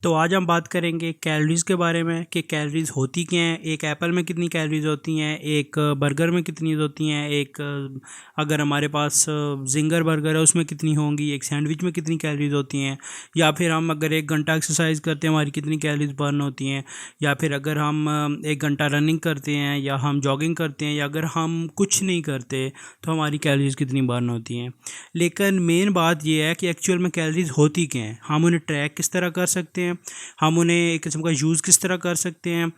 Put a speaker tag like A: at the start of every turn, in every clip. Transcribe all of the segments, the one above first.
A: तो आज हम बात करेंगे कैलोरीज़ के बारे में कि कैलोरीज़ होती क्या हैं। एक एप्पल में कितनी कैलोरीज़ होती हैं, एक बर्गर में कितनी होती हैं, एक अगर हमारे पास जिंगर बर्गर है उसमें कितनी होंगी, एक सैंडविच में कितनी कैलोरीज़ होती हैं, या फिर हम अगर 1 घंटा एक्सरसाइज करते हैं हमारी कितनी कैलोरीज़ बर्न होती हैं, या फिर अगर हम 1 घंटा रनिंग करते हैं या हम जॉगिंग करते हैं या अगर हम कुछ नहीं करते तो हमारी कैलोरीज़ कितनी बर्न होती हैं। लेकिन मेन बात यह है कि एक्चुअल में कैलोरीज़ होती क्या हैं, हम उन्हें ट्रैक किस तरह कर सकते हैं, हम उन्हें एक किस्म का यूज़ किस तरह कर सकते हैं।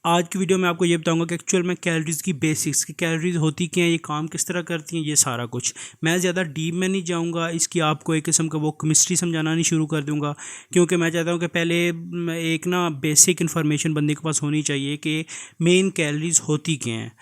A: आज की वीडियो में आपको ये बताऊंगा कि एक्चुअल में कैलोरीज़ की बेसिक्स की कैलोरीज़ होती क्या हैं, ये काम किस तरह करती हैं, ये सारा कुछ। मैं ज़्यादा डीप में नहीं जाऊंगा, इसकी आपको एक किस्म का वो केमिस्ट्री समझाना नहीं शुरू कर दूंगा, क्योंकि मैं चाहता हूं कि पहले एक ना बेसिक इन्फॉर्मेशन बंदे के पास होनी चाहिए कि मेन कैलोरीज़ होती क्या हैं।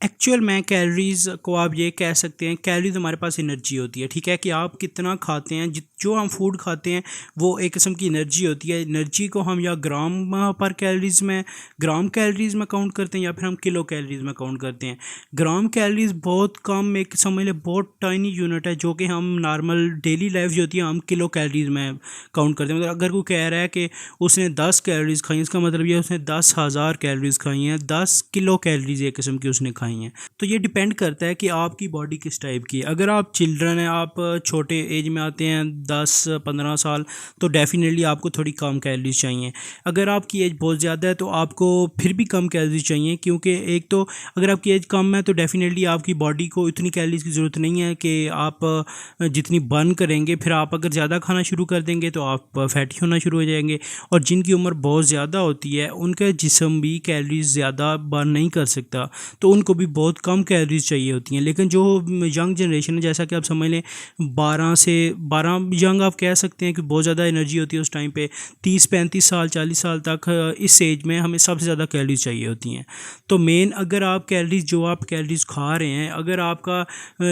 A: एक्चुअल में कैलोरीज़ को आप ये कह सकते हैं, कैलोरीज हमारे पास एनर्जी होती है, ठीक है, कि आप कितना खाते हैं, जो हम फूड खाते हैं वो एक किस्म की एनर्जी होती है। एनर्जी को हम या ग्राम कैलोरीज़ में काउंट करते हैं या फिर हम किलो कैलोरीज़ में काउंट करते हैं। ग्राम कैलोरीज़ बहुत कम, एक समझ लें बहुत टाइनी यूनिट है, जो कि हम नॉर्मल डेली लाइफ जो होती है हम किलो कैलोरीज़ में काउंट करते हैं। मतलब अगर कोई कह रहा है कि उसने 10 कैलोरीज़ खाई, इसका मतलब ये उसने 10,000 कैलोरीज़ खाई हैं, 10 किलो कैलोरीज़ एक किस्म की उसने खाई हैं। तो ये डिपेंड करता है कि आपकी बॉडी किस टाइप की है। अगर आप चिल्ड्रन हैं, आप छोटे एज में आते हैं 10-15 साल, तो डेफिनेटली आपको थोड़ी कम कैलोरीज चाहिए। अगर आपकी एज बहुत ज़्यादा है तो आपको फिर भी कम कैलोरीज चाहिए, क्योंकि एक तो अगर आपकी एज कम है तो डेफिनेटली आपकी बॉडी को इतनी कैलोरीज की ज़रूरत नहीं है कि आप जितनी बर्न करेंगे। फिर आप अगर ज़्यादा खाना शुरू कर देंगे तो आप फैटी होना शुरू हो जाएंगे, और जिनकी उम्र बहुत ज़्यादा होती है उनका जिस्म भी कैलोरीज ज़्यादा बर्न नहीं कर सकता, तो उनको भी बहुत कम कैलोरीज चाहिए होती हैं। लेकिन जो यंग जनरेशन है, जैसा कि आप समझ लें 12 यंग आप कह सकते हैं कि बहुत ज़्यादा एनर्जी होती है उस टाइम पे, 30-35 साल 40 साल तक इस एज में हमें सबसे ज़्यादा कैलोरीज चाहिए होती हैं। तो मेन अगर आप कैलोरीज खा रहे हैं, अगर आपका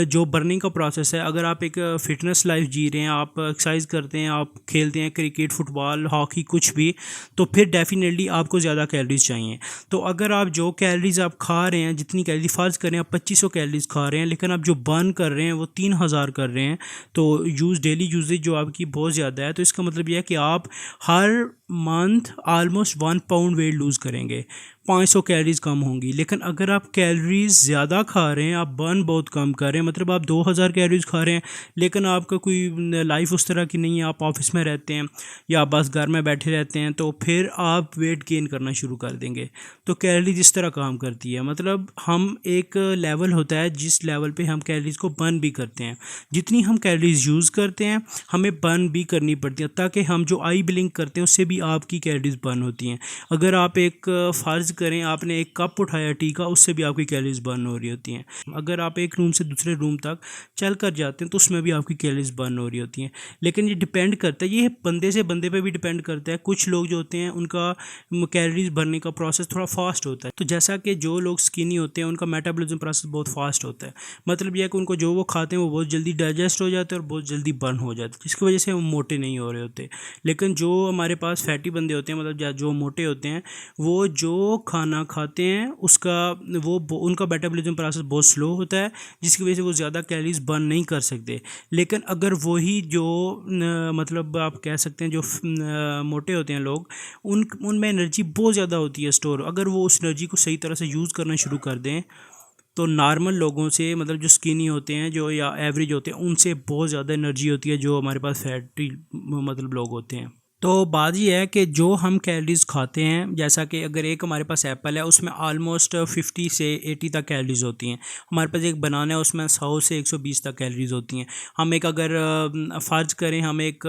A: जो बर्निंग का प्रोसेस है, अगर आप एक फ़िटनेस लाइफ जी रहे हैं, आप एक्सरसाइज करते हैं, आप खेलते हैं क्रिकेट फुटबॉल हॉकी कुछ भी, तो फिर डेफिनेटली आपको ज़्यादा कैलोरीज चाहिए। तो अगर आप जो कैलोरीज आप खा रहे हैं, जितनी कैलोरी फ़र्ज़ करें आप 2500 कैलोरीज खा रहे हैं, लेकिन आप जो बर्न कर रहे हैं वो 3000 कर रहे हैं, तो डेली यूजेज जो आपकी बहुत ज़्यादा है, तो इसका मतलब यह है कि आप हर month almost 1 pound weight lose करेंगे, 500 कैलोरीज कम होंगी। लेकिन अगर आप कैलोरीज ज़्यादा खा रहे हैं, आप बर्न बहुत कम कर रहे हैं, मतलब आप 2000 कैलोरीज खा रहे हैं, लेकिन आपका कोई लाइफ उस तरह की नहीं है, आप ऑफिस में रहते हैं या बस घर में बैठे रहते हैं, तो फिर आप वेट गेन करना शुरू कर देंगे। तो कैलोरीज इस तरह काम करती है, मतलब हम एक लेवल होता है जिस लेवल पे हम कैलोरीज को बर्न भी करते हैं। जितनी हम कैलोरीज यूज़ करते हैं हमें बर्न भी करनी पड़ती है, ताकि हम जो आई ब्लिंक करते हैं उससे भी आपकी कैलोरीज बर्न होती हैं। अगर आप एक फ़र्ज़ करें आपने एक कप उठाया टी का, उससे भी आपकी कैलोरीज बर्न हो रही होती हैं। अगर आप एक रूम से दूसरे रूम तक चल कर जाते हैं तो उसमें भी आपकी कैलोरीज बर्न हो रही होती हैं। लेकिन ये डिपेंड करता है, ये बंदे से बंदे पे भी डिपेंड करता है। कुछ लोग जो होते हैं उनका कैलोरीज भरने का प्रोसेस थोड़ा फास्ट होता है, तो जैसा कि जो लोग स्किनी होते हैं उनका मेटाबॉलिज्म प्रोसेस बहुत फास्ट होता है। मतलब यह है कि उनको जो वो खाते हैं वो बहुत जल्दी डाइजेस्ट हो जाता है और बहुत जल्दी बर्न हो जाता है, जिसकी वजह से वो मोटे नहीं हो रहे होते। लेकिन जो हमारे पास फैटी बंदे होते हैं, मतलब जो मोटे होते हैं, वो जो खाना खाते हैं उसका उनका मेटाबॉलिज्म प्रोसेस बहुत स्लो होता है, जिसकी वजह से वो ज़्यादा कैलोरीज बर्न नहीं कर सकते। लेकिन अगर वही जो मतलब आप कह सकते हैं जो मोटे होते हैं लोग, उनमें एनर्जी बहुत ज़्यादा होती है स्टोर, अगर वो उस एनर्जी को सही तरह से यूज़ करना शुरू कर दें तो नॉर्मल लोगों से, मतलब जो स्किनी होते हैं जो या एवरेज होते हैं, उनसे बहुत ज़्यादा एनर्जी होती है जो हमारे पास फैटी मतलब लोग होते हैं। तो बात ये है कि जो हम कैलोरीज़ खाते हैं, जैसा कि अगर एक हमारे पास एप्पल है उसमें आलमोस्ट 50 से 80 तक कैलोरीज़ होती हैं। हमारे पास एक बनाना है उसमें 100 से 120 तक कैलोरीज़ होती हैं। हम एक अगर फ़र्ज़ करें हम एक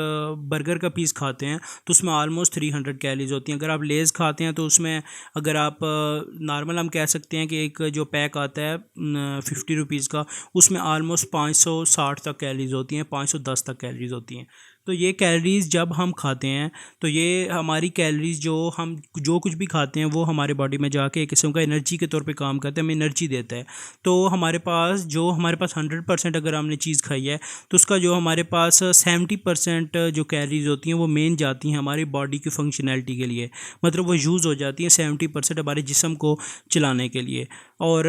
A: बर्गर का पीस खाते हैं तो उसमें आलमोस्ट 300 कैलोरीज़ होती हैं। अगर आप लेज़ खाते हैं तो उसमें अगर आप नॉर्मल हम कह सकते हैं कि एक जो पैक आता है 50 रुपीज़ का, उसमें आलमोस्ट 560 तक कैलोरीज़ होती हैं, 510 तक कैलोरीज़ होती हैं। तो ये कैलोरीज़ जब हम खाते हैं तो ये हमारी कैलोरीज़ हम जो कुछ भी खाते हैं वो हमारे बॉडी में जाके एक किस्म का एनर्जी के तौर पे काम करता है, हमें एनर्जी देता है। तो हमारे पास 100% अगर हमने चीज़ खाई है तो उसका जो हमारे पास 70% जो कैलोरीज़ होती हैं वो मेन जाती हैं हमारी बॉडी की फंक्शनैलिटी के लिए, मतलब वो यूज़ हो जाती हैं 70% हमारे जिस्म को चलाने के लिए। और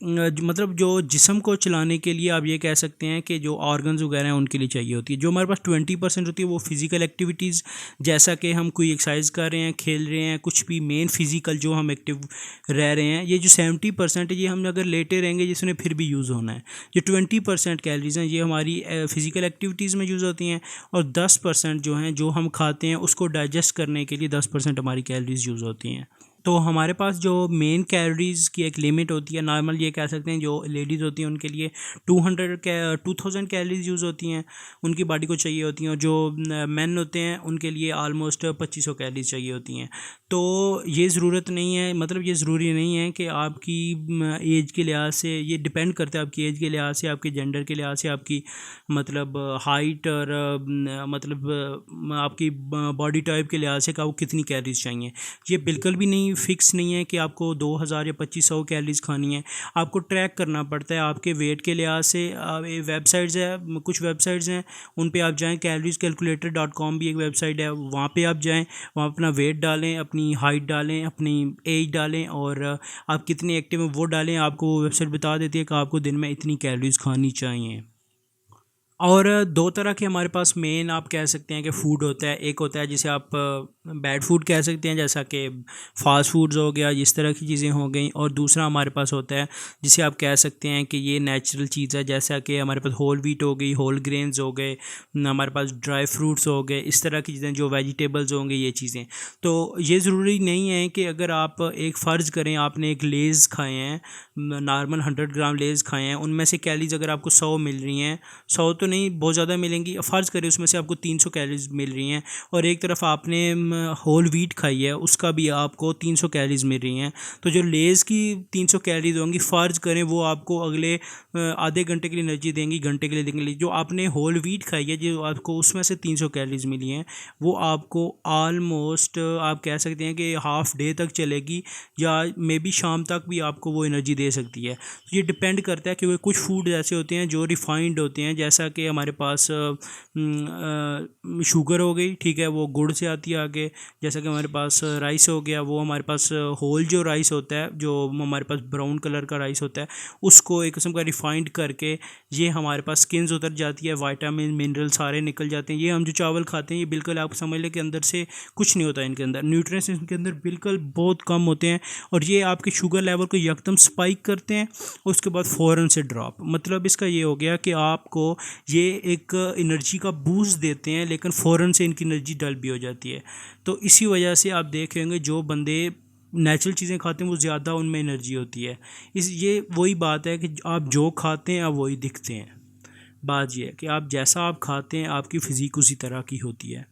A: मतलब जो जिस्म को चलाने के लिए आप ये कह सकते हैं कि जो ऑर्गन्स वगैरह हैं उनके लिए चाहिए होती है। जो हमारे पास 20% होती है वो फिज़िकल एक्टिविटीज़, जैसा कि हम कोई एक्सरसाइज कर रहे हैं, खेल रहे हैं, कुछ भी मेन फिज़िकल जो हम एक्टिव रह रहे हैं। ये जो 70% है ये हम अगर लेटे रहेंगे जिसने फिर भी यूज़ होना है। जो 20% कैलोरीज हैं ये हमारी फ़िज़िकल एक्टिविटीज़ में यूज़ होती हैं, और 10% जो हैं जो हम खाते हैं उसको डाइजेस्ट करने के लिए 10% हमारी कैलोरीज यूज़ होती हैं। तो हमारे पास जो मेन कैलोरीज़ की एक लिमिट होती है, नॉर्मल ये कह सकते हैं जो लेडीज़ होती हैं उनके लिए 2000 कैलोरीज यूज़ होती हैं, उनकी बॉडी को चाहिए होती हैं। और जो मेन होते हैं उनके लिए आलमोस्ट 2500 कैलोरीज चाहिए होती हैं। तो ये ज़रूरत नहीं है, मतलब ये ज़रूरी नहीं है कि आपकी एज के लिहाज से, ये डिपेंड करता है आपकी एज के लिहाज से, आपके जेंडर के लिहाज से, आपकी मतलब हाइट और मतलब आपकी बॉडी टाइप के लिहाज से कि आपको कितनी कैलोरीज चाहिए। ये बिल्कुल भी नहीं फिक्स नहीं है कि आपको 2000 या 2500 कैलोरीज खानी है। आपको ट्रैक करना पड़ता है आपके वेट के लिहाज से। वेबसाइट्स है, कुछ वेबसाइट्स हैं उन पे आप जाएं, calories-calculator.com भी एक वेबसाइट है, वहाँ पे आप जाएं, वहाँ अपना वेट डालें, अपनी हाइट डालें, अपनी एज डालें और आप कितने एक्टिव हैं वो डालें। आपको वो वेबसाइट बता देती है कि आपको दिन में इतनी कैलोरीज खानी चाहिए। और दो तरह के हमारे पास मेन आप कह सकते हैं कि फ़ूड होता है। एक होता है जिसे आप बैड फूड कह सकते हैं, जैसा कि फ़ास्ट फूड्स हो गया, इस तरह की चीज़ें हो गई। और दूसरा हमारे पास होता है जिसे आप कह सकते हैं कि ये नेचुरल चीज़ है, जैसा कि हमारे पास होल व्हीट हो गई, होल ग्रेन्स हो गए, हमारे पास ड्राई फ्रूट्स हो गए, इस तरह की चीज़ें जो वेजिटेबल्स होंगे, ये चीज़ें। तो ये ज़रूरी नहीं है कि अगर आप एक फ़र्ज़ करें आपने एक लेज़ खाए हैं, नॉर्मल 100 ग्राम लेज़ खाए हैं, उनमें से कैलोरीज अगर आपको 100 मिल रही हैं, 100 तो नहीं बहुत ज़्यादा मिलेंगी, फ़र्ज़ करें उसमें से आपको 300 कैलोरीज मिल रही हैं, और एक तरफ आपने होल व्हीट खाई है उसका भी आपको 300 कैलोरीज मिल रही हैं। तो जो लेज़ की 300 कैलोरीज होंगी, फ़र्ज़ करें वो आपको अगले आधे घंटे के लिए एनर्जी देंगी, घंटे के लिए देंगी। जो आपने होल व्हीट खाई है जो आपको उसमें से 300 कैलोरीज मिली हैं, वो आपको आलमोस्ट आप कह सकते हैं कि हाफ़ डे तक चलेगी, या मे बी शाम तक भी आपको वो एनर्जी दे सकती है। तो ये डिपेंड करता है कि वो कुछ फूड ऐसे होते हैं जो रिफाइंड होते हैं, जैसा कि हमारे पास शुगर हो गई, ठीक है, वो गुड़ से आती है आगे। जैसा कि हमारे पास राइस हो गया, वो हमारे पास होल जो राइस होता है, जो हमारे पास ब्राउन कलर का राइस होता है, उसको एक किस्म का रिफाइंड करके ये हमारे पास स्किन्स उतर जाती है, विटामिन मिनरल सारे निकल जाते हैं। ये हम जो चावल खाते हैं ये बिल्कुल आप समझ लें कि अंदर से कुछ नहीं होता है, इनके अंदर न्यूट्रिएंट्स इनके अंदर बिल्कुल बहुत कम होते हैं, और ये आपके शुगर लेवल को यकदम स्पाइक करते हैं, उसके बाद फ़ौरन से ड्रॉप। मतलब इसका ये हो गया कि आपको ये एक एनर्जी का बूस्ट देते हैं, लेकिन फ़ौरन से इनकी एनर्जी डल भी हो जाती है। तो इसी वजह से आप देखेंगे जो बंदे नेचुरल चीज़ें खाते हैं वो ज़्यादा उनमें एनर्जी होती है। ये वही बात है कि आप जो खाते हैं आप वही दिखते हैं। बात ये है कि आप जैसा आप खाते हैं आपकी फ़िज़ीक उसी तरह की होती है।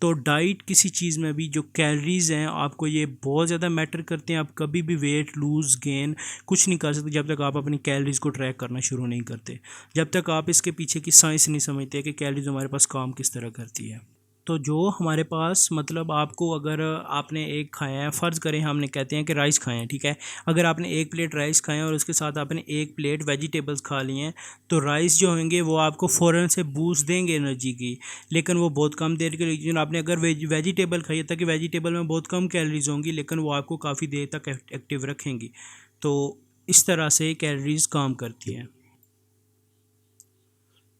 A: तो डाइट किसी चीज़ में भी जो कैलोरीज़ हैं आपको ये बहुत ज़्यादा मैटर करते हैं। आप कभी भी वेट लूज़ गेन कुछ नहीं कर सकते जब तक आप अपनी कैलोरीज़ को ट्रैक करना शुरू नहीं करते, जब तक आप इसके पीछे की साइंस नहीं समझते कि कैलोरीज़ हमारे पास काम किस तरह करती है। तो जो हमारे पास मतलब आपको अगर आपने एक खाया है, फ़र्ज़ करें हमने कहते हैं कि राइस खाए हैं, ठीक है, अगर आपने एक प्लेट राइस खाए हैं और उसके साथ आपने एक प्लेट वेजिटेबल्स खा ली हैं, तो राइस जो होंगे वो आपको फ़ौरन से बूस्ट देंगे एनर्जी की, लेकिन वो बहुत कम देर के लिए। आपने अगर वेजिटेबल खाई है, ताकि वेजिटेबल में बहुत कम कैलोरीज होंगी, लेकिन वो आपको काफ़ी देर तक एक्टिव रखेंगी। तो इस तरह से कैलोरीज काम करती हैं।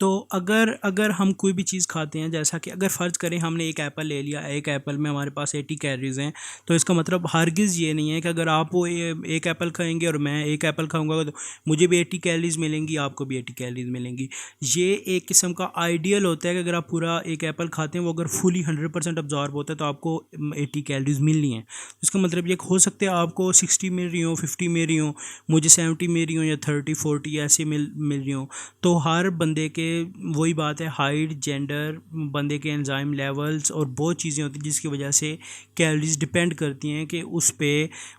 A: तो अगर अगर हम कोई भी चीज़ खाते हैं, जैसा कि अगर फ़र्ज़ करें हमने एक एप्पल ले लिया, एक एप्पल में हमारे पास 80 कैलोरीज़ हैं, तो इसका मतलब हरगिज़ ये नहीं है कि अगर आप वो एक एप्पल खाएंगे और मैं एक एप्पल खाऊंगा तो मुझे भी 80 कैलोरीज़ मिलेंगी, आपको भी 80 कैलोरीज़ मिलेंगी। ये एक किस्म का आइडियल होता है कि अगर आप पूरा एक एप्पल खाते हैं वो अगर फुली 100% अब्जॉर्ब होता है तो आपको 80 कैलोरीज़ मिलनी है। इसका मतलब ये हो सकता है आपको 60 मिल रही हो, 50 मिल रही हो, मुझे 70 मिल रही हो, या 30-40 ऐसे मिल रही हो। तो हर बंदे के वही बात है, हाइट, जेंडर, बंदे के एंजाइम लेवल्स और बहुत चीज़ें होती हैं जिसकी वजह से कैलोरीज डिपेंड करती हैं कि उस पे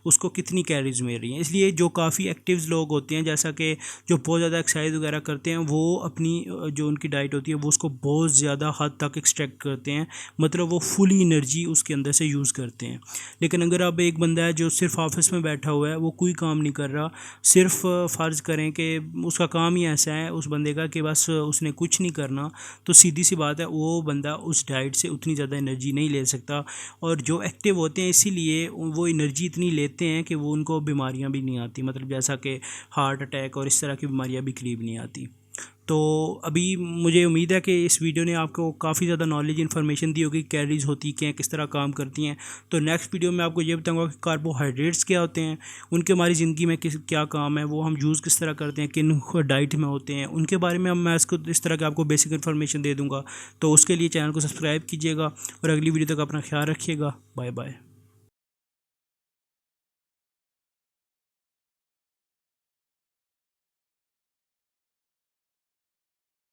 A: उसको कितनी कैलोरीज मिल रही हैं। इसलिए जो काफ़ी एक्टिव लोग होते हैं, जैसा कि जो बहुत ज़्यादा एक्सरसाइज वगैरह करते हैं, वो अपनी जो उनकी डाइट होती है वो उसको बहुत ज़्यादा हद तक एक्सट्रैक्ट करते हैं, मतलब वो फुली एनर्जी उसके अंदर से यूज़ करते हैं। लेकिन अगर अब एक बंदा है जो सिर्फ ऑफिस में बैठा हुआ है, वो कोई काम नहीं कर रहा, सिर्फ फ़र्ज़ करें कि उसका काम ही ऐसा है उस बंदे का कि बस उसने कुछ नहीं करना, तो सीधी सी बात है वो बंदा उस डाइट से उतनी ज़्यादा एनर्जी नहीं ले सकता। और जो एक्टिव होते हैं इसीलिए वो एनर्जी इतनी लेते हैं कि वो उनको बीमारियां भी नहीं आती, मतलब जैसा कि हार्ट अटैक और इस तरह की बीमारियां भी करीब नहीं आती। तो अभी मुझे उम्मीद है कि इस वीडियो ने आपको काफ़ी ज़्यादा नॉलेज इन्फॉर्मेशन दी होगी, कैलोरीज होती क्या हैं, किस तरह काम करती हैं। तो नेक्स्ट वीडियो में आपको ये बताऊंगा कि कार्बोहाइड्रेट्स क्या होते हैं, उनके हमारी ज़िंदगी में किस क्या काम है, वो हम यूज़ किस तरह करते हैं, किन डाइट में होते हैं, उनके बारे में मैं इसको इस तरह के आपको बेसिक इन्फॉर्मेशन दे दूँगा। तो उसके लिए चैनल को सब्सक्राइब कीजिएगा और अगली वीडियो तक अपना ख्याल रखिएगा। Bye bye.